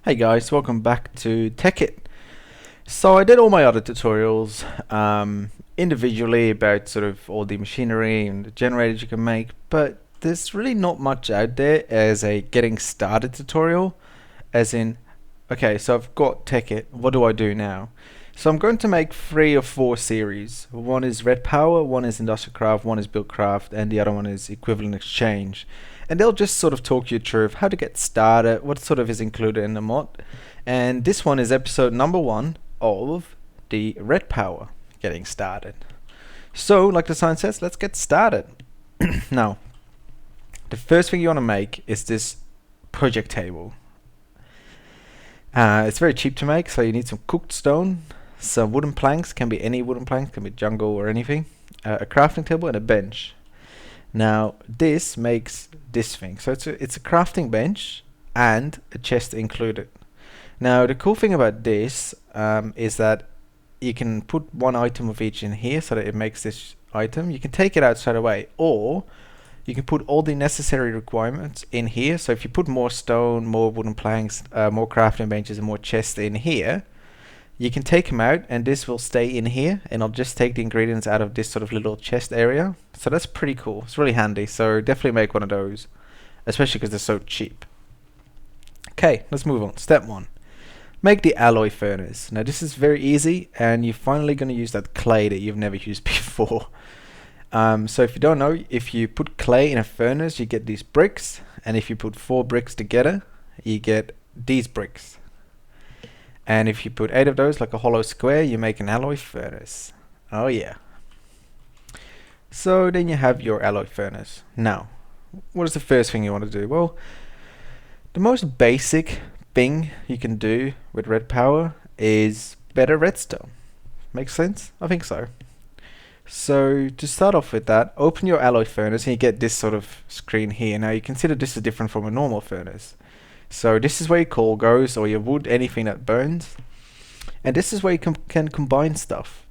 Hey guys, welcome back to Tekkit. So I did all my other tutorials individually about sort of all the machinery and the generators you can make, but there's really not much out there as a getting started tutorial, as in, okay, so I've got Tekkit, what do I do now? So I'm going to make 3 or 4 series. One is RedPower, one is Industrial Craft, one is Buildcraft, and the other one is Equivalent Exchange. And they'll just sort of talk you through how to get started, what sort of is included in the mod. And this one is episode number 1 of the RedPower, getting started. So, like the sign says, let's get started. Now, the first thing you want to make is this project table. It's very cheap to make, so you need some cooked stone, some wooden planks, can be any wooden planks, can be jungle or anything, a crafting table and a bench. Now this makes this thing, so it's a crafting bench and a chest included. Now the cool thing about this is that you can put one item of each in here so that it makes this item. You can take it out straight away, or you can put all the necessary requirements in here. So if you put more stone, more wooden planks, more crafting benches and more chests in here, you can take them out and this will stay in here, and I'll just take the ingredients out of this sort of little chest area. So that's pretty cool. It's really handy, so definitely make one of those, especially because they're so cheap. Okay, let's move on. Step 1. Make the alloy furnace. Now this is very easy, and you're finally going to use that clay that you've never used before. So if you don't know, if you put clay in a furnace, you get these bricks, and if you put 4 bricks together, you get these bricks. And if you put 8 of those, like a hollow square, you make an alloy furnace. Oh yeah. So then you have your alloy furnace. Now, what is the first thing you want to do? Well, the most basic thing you can do with RedPower is better redstone. Makes sense? I think so. So to start off with that, open your alloy furnace and you get this sort of screen here. Now you consider this is different from a normal furnace. So this is where your coal goes, or your wood, anything that burns. And this is where you can combine stuff.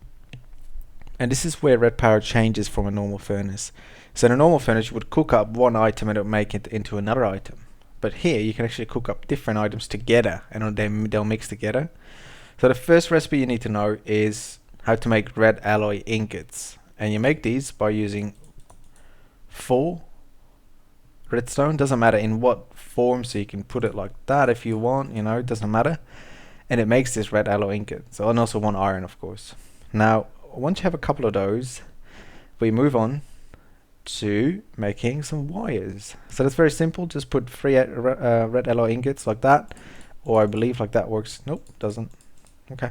And this is where RedPower changes from a normal furnace. So in a normal furnace you would cook up one item and it would make it into another item. But here you can actually cook up different items together and they'll mix together. So the first recipe you need to know is how to make red alloy ingots. And you make these by using 4 redstone. Doesn't matter in what form, so you can put it like that if you want, you know, it doesn't matter. And it makes this red alloy ingot. So, and also 1 iron, of course. Now once you have a couple of those, we move on to making some wires. So that's very simple. Just put 3 red alloy ingots like that, or I believe like that works. Nope, doesn't. Okay.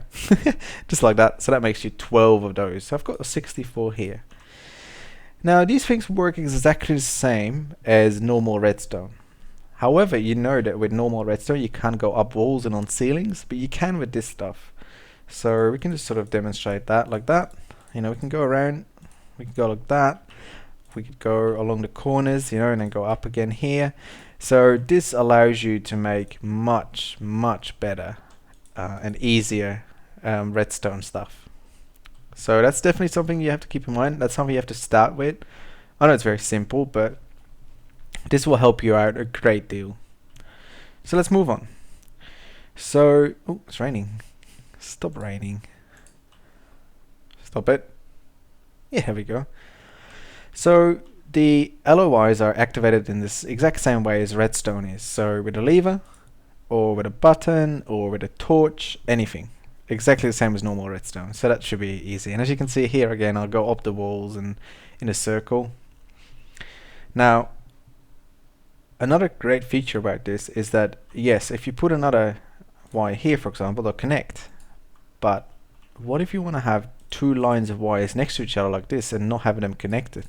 Just like that. So that makes you 12 of those. So I've got 64 here. Now these things work exactly the same as normal redstone. However, you know that with normal redstone you can't go up walls and on ceilings, but you can with this stuff. So we can just sort of demonstrate that like that. You know, we can go around, we can go like that, we could go along the corners, you know, and then go up again here. So this allows you to make much better and easier redstone stuff. So that's definitely something you have to keep in mind. That's something you have to start with. I know it's very simple, but this will help you out a great deal. So let's move on. So, oh, it's raining. Stop raining. Stop it. Yeah, here we go. So the LOIs are activated in this exact same way as redstone is. So with a lever, or with a button, or with a torch, anything. Exactly the same as normal redstone. So that should be easy. And as you can see here again, I'll go up the walls and in a circle. Now, another great feature about this is that, yes, if you put another wire here, for example, they'll connect. But what if you want to have 2 lines of wires next to each other like this and not having them connected?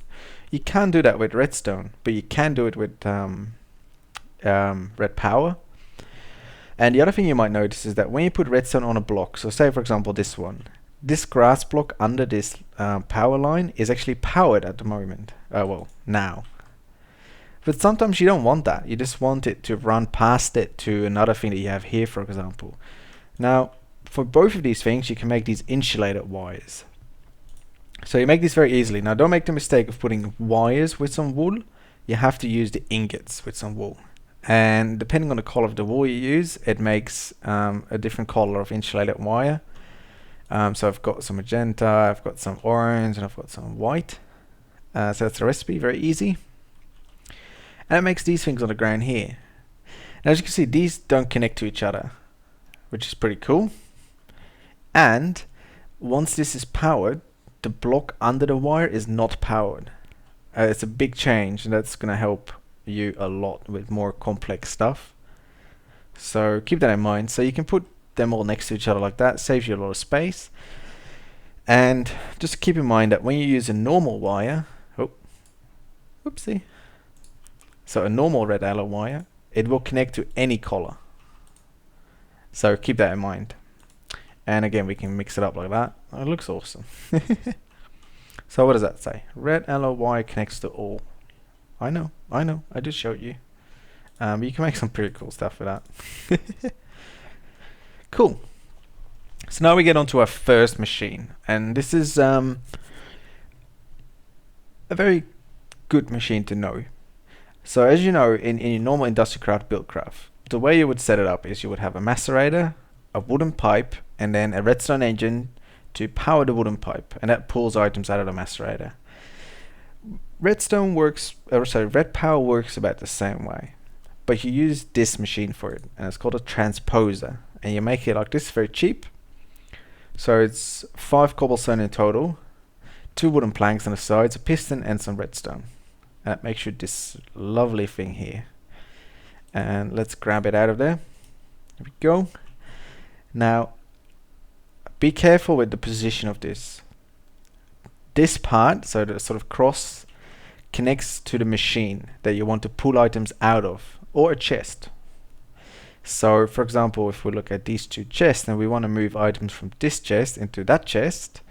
You can't do that with redstone, but you can do it with RedPower. And the other thing you might notice is that when you put redstone on a block, so say for example this one, this grass block under this power line is actually powered at the moment. Well, now. But sometimes you don't want that. You just want it to run past it to another thing that you have here, for example. Now, for both of these things, you can make these insulated wires. So you make this very easily. Now, don't make the mistake of putting wires with some wool. You have to use the ingots with some wool. And depending on the color of the wool you use, it makes a different color of insulated wire. So I've got some magenta, I've got some orange, and I've got some white. So that's the recipe, very easy. And it makes these things on the ground here. Now as you can see, these don't connect to each other, which is pretty cool. And once this is powered, the block under the wire is not powered. It's a big change, and that's going to help you a lot with more complex stuff. So keep that in mind. So you can put them all next to each other like that, saves you a lot of space. And just keep in mind that when you use a normal wire, whoopsie. So a normal red alloy wire, it will connect to any color. So keep that in mind. And again, we can mix it up like that. Oh, it looks awesome. So what does that say? Red alloy wire connects to all. I know, I just showed you. You can make some pretty cool stuff with that. Cool. So now we get onto our first machine. And this is a very good machine to know. So as you know, in your normal industrial craft buildcraft, the way you would set it up is you would have a macerator, a wooden pipe, and then a redstone engine to power the wooden pipe, and that pulls items out of the macerator. RedPower works about the same way, but you use this machine for it, and it's called a transposer, and you make it like this, very cheap. So it's 5 cobblestone in total, 2 wooden planks on the sides, a piston, and some redstone. And that makes you this lovely thing here. And let's grab it out of there. There we go. Now, be careful with the position of this. This part, so the sort of cross, connects to the machine that you want to pull items out of, or a chest. So for example, if we look at these 2 chests and we want to move items from this chest into that chest,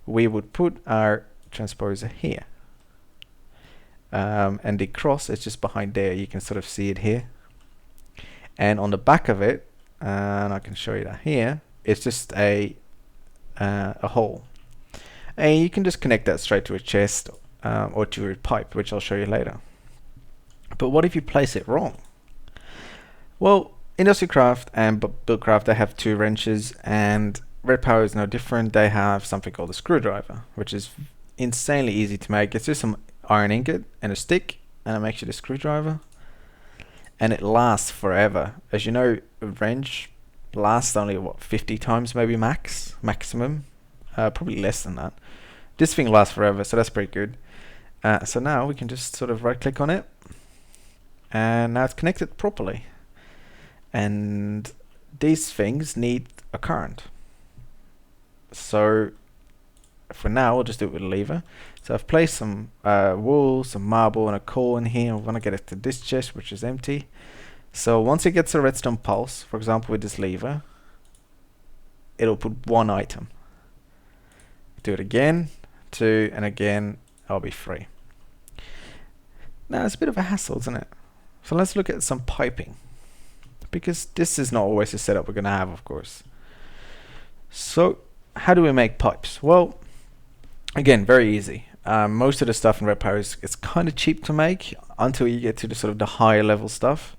we would put our transposer here. And the cross is just behind there. You can sort of see it here. And on the back of it, and I can show you that here, it's just a hole. And you can just connect that straight to a chest or to a pipe, which I'll show you later. But what if you place it wrong? Well, Industrial Craft and Buildcraft, they have 2 wrenches, and RedPower is no different. They have something called a screwdriver, which is insanely easy to make. It's just some iron ingot and a stick, and it makes you the screwdriver. And it lasts forever. As you know, a wrench lasts only, what, 50 times maybe maximum? Probably less than that. This thing lasts forever, so that's pretty good. So now we can just sort of right click on it, and now it's connected properly. And these things need a current. So for now, we'll just do it with a lever. So I've placed some wool, some marble, and a coal in here. I want to get it to this chest, which is empty. So once it gets a redstone pulse, for example with this lever, it'll put 1 item. Do it again, 2, and again, I'll be free. Now it's a bit of a hassle, isn't it? So let's look at some piping, because this is not always the setup we're going to have, of course. So how do we make pipes? Well, again, very easy. Most of the stuff in RedPower is kind of cheap to make until you get to the sort of the higher level stuff.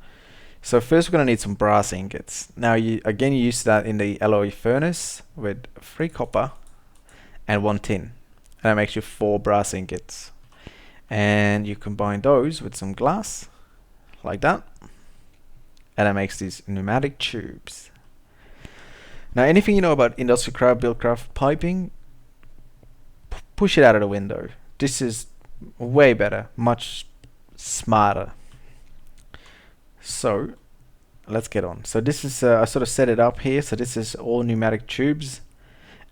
So first we're going to need some brass ingots. Now you use that in the alloy furnace with 3 copper and 1 tin. And that makes you 4 brass ingots. And you combine those with some glass, like that. And that makes these pneumatic tubes. Now anything you know about Industrial Craft, Buildcraft piping, push it out of the window. This is way better, much smarter. So let's get on. So this is, I sort of set it up here. So this is all pneumatic tubes,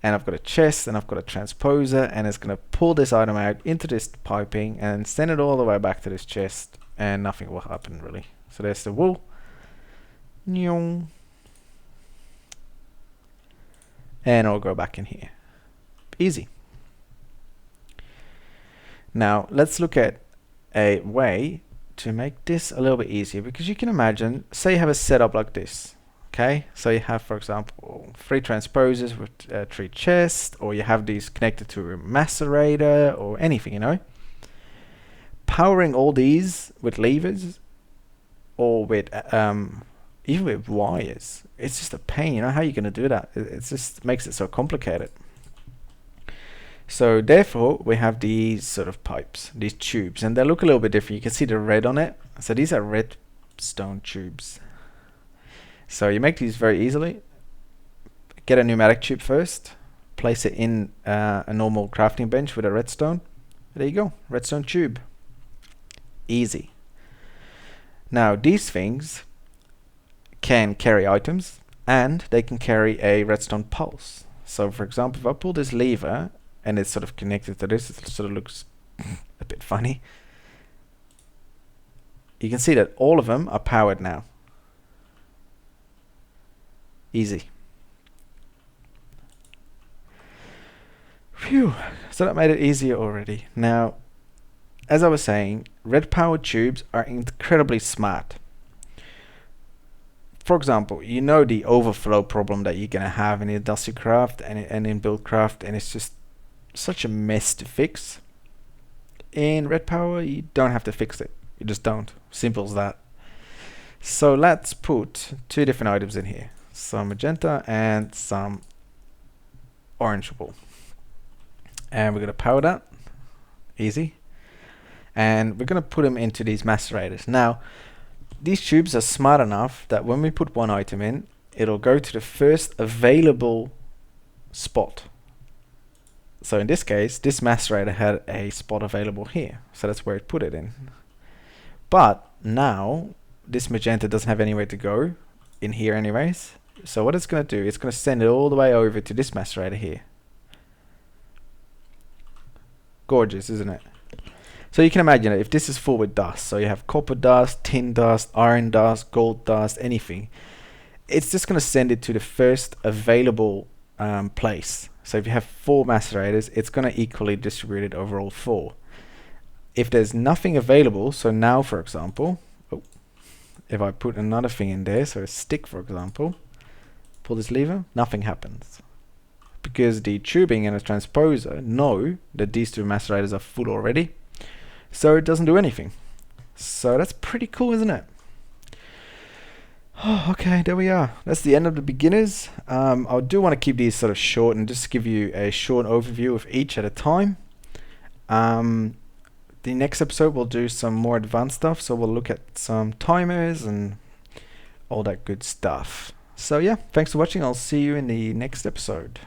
and I've got a chest, and I've got a transposer, and it's going to pull this item out into this piping and send it all the way back to this chest, and nothing will happen really. So there's the wool. And I'll go back in here. Easy. Now let's look at a way to make this a little bit easier, because you can imagine, say you have a setup like this. Okay, so you have, for example, 3 transposers with 3 chests, or you have these connected to a macerator or anything, you know. Powering all these with levers or with even with wires. It's just a pain. You know, how are you going to do that? It just makes it so complicated. So therefore, we have these sort of pipes, these tubes, and they look a little bit different. You can see the red on it. So these are redstone tubes. So you make these very easily. Get a pneumatic tube first, place it in a normal crafting bench with a redstone. There you go, redstone tube. Easy. Now these things can carry items, and they can carry a redstone pulse. So for example, if I pull this lever and it's sort of connected to this, it sort of looks a bit funny. You can see that all of them are powered now. Easy. Phew, so that made it easier already. Now, as I was saying, RedPower tubes are incredibly smart. For example, you know the overflow problem that you're gonna have in Industrial Craft and in Buildcraft, and it's just such a mess to fix. In RedPower, you don't have to fix it. You just don't. Simple as that. So let's put two different items in here. Some magenta and some orange wool. And we're going to power that. Easy. And we're going to put them into these macerators. Now, these tubes are smart enough that when we put one item in, it'll go to the first available spot. So in this case, this macerator had a spot available here. So that's where it put it in. But now, this magenta doesn't have anywhere to go in here anyways. So what it's going to do, it's going to send it all the way over to this macerator here. Gorgeous, isn't it? So you can imagine it, if this is full with dust, so you have copper dust, tin dust, iron dust, gold dust, anything, it's just going to send it to the first available place. So if you have 4 macerators, it's going to equally distribute it over all 4. If there's nothing available, so now for example, if I put another thing in there, so a stick for example, pull this lever, nothing happens. Because the tubing and the transposer know that these 2 macerators are full already, so it doesn't do anything. So that's pretty cool, isn't it? Oh, okay, there we are. That's the end of the beginners. I do want to keep these sort of short and just give you a short overview of each at a time. The next episode we'll do some more advanced stuff, so we'll look at some timers and all that good stuff. So yeah, thanks for watching. I'll see you in the next episode.